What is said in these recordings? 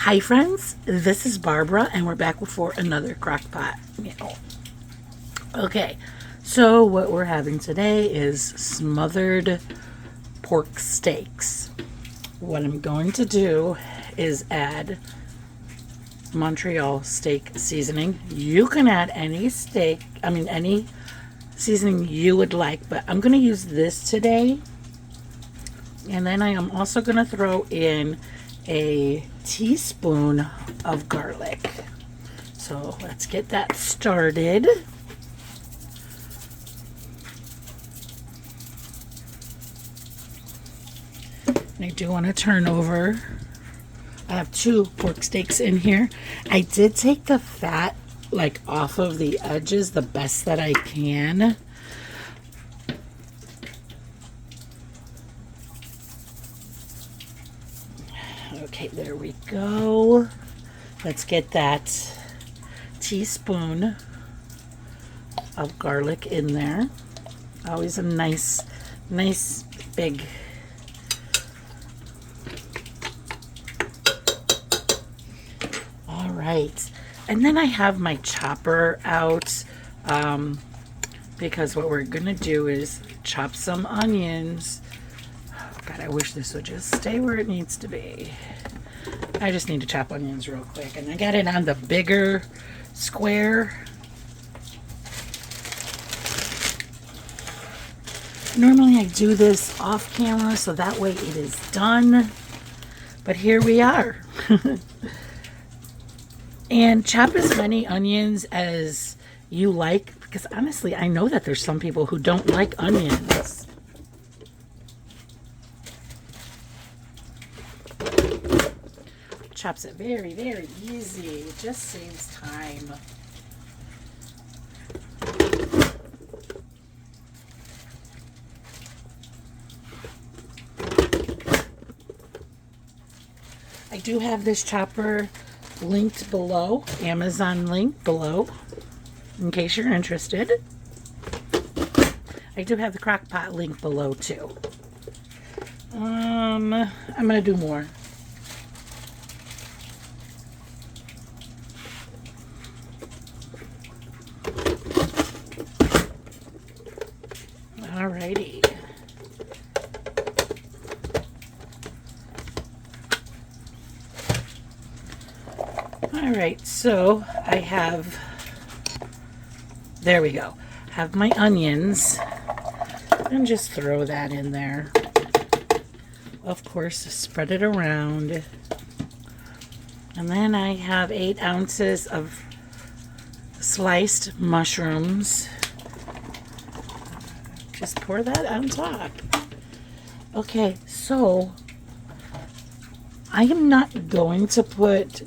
Hi friends, this is Barbara and we're back for another crockpot meal. Okay, so what we're having today is smothered pork steaks. What I'm going to do is add Montreal steak seasoning. You can add any any seasoning you would like, but I'm going to use this today. And then I am also going to throw in a teaspoon of garlic. So let's get that started. And I do want to turn over. I have 2 pork steaks in here. I did take the fat off of the edges the best that I can. Okay, there we go. Let's get that teaspoon of garlic in there. Always a nice big. All right. And then I have my chopper out because what we're going to do is chop some onions. Oh, God, I wish this would just stay where it needs to be. I just need to chop onions real quick. And I got it on the bigger square. Normally I do this off camera so that way it is done. But here we are. And chop as many onions as you like, because honestly, I know that there's some people who don't like onions. Chops it very, very easy. It just saves time. I do have this chopper linked below, Amazon link below, in case you're interested. I do have the crock pot link below too. I'm gonna do more. Alrighty. Alright, so I have, there we go, have my onions, and just throw that in there. Of course, spread it around. And then I have 8 ounces of sliced mushrooms. Just pour that on top. Okay, so I am not going to put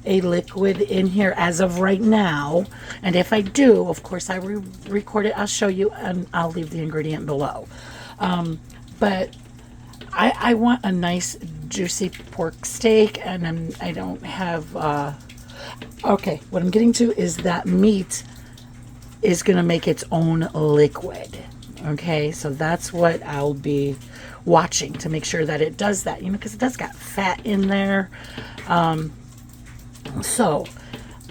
a liquid in here as of right now, and if I do, of course I record it, I'll show you, and I'll leave the ingredient below. But I want a nice juicy pork steak, and I don't have okay, what I'm getting to is that meat is going to make its own liquid. Okay, so that's what I'll be watching to make sure that it does that, because it does got fat in there. So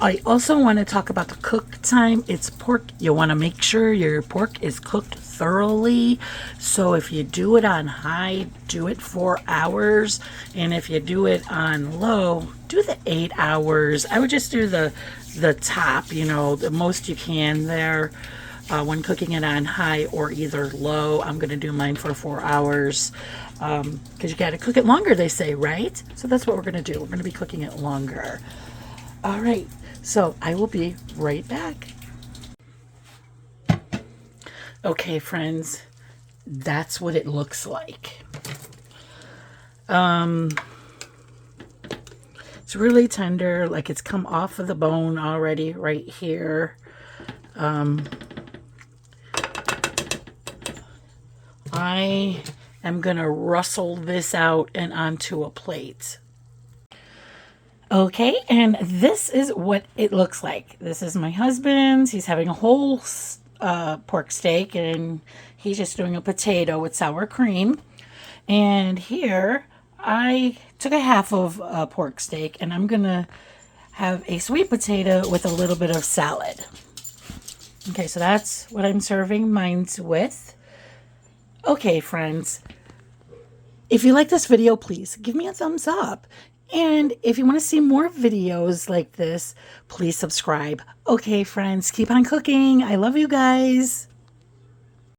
I also want to talk about the cook time. It's pork. You want to make sure your pork is cooked thoroughly. So if you do it on high, do it 4 hours. And if you do it on low, do the 8 hours. I would just do the top, the most you can there when cooking it on high or either low. I'm going to do mine for 4 hours because you got to cook it longer, they say, right? So that's what we're going to do. We're going to be cooking it longer. All right, so I will be right back. Okay, friends, that's what it looks like. It's really tender, like it's come off of the bone already right here. I am gonna rustle this out and onto a plate. Okay, and this is what it looks like. This is my husband's. He's having a whole pork steak, and he's just doing a potato with sour cream. And here I took a half of a pork steak and I'm gonna have a sweet potato with a little bit of salad. Okay, so that's what I'm serving mine with. Okay, friends, if you like this video, please give me a thumbs up. And if you want to see more videos like this, please subscribe. Okay, friends, keep on cooking. I love you guys.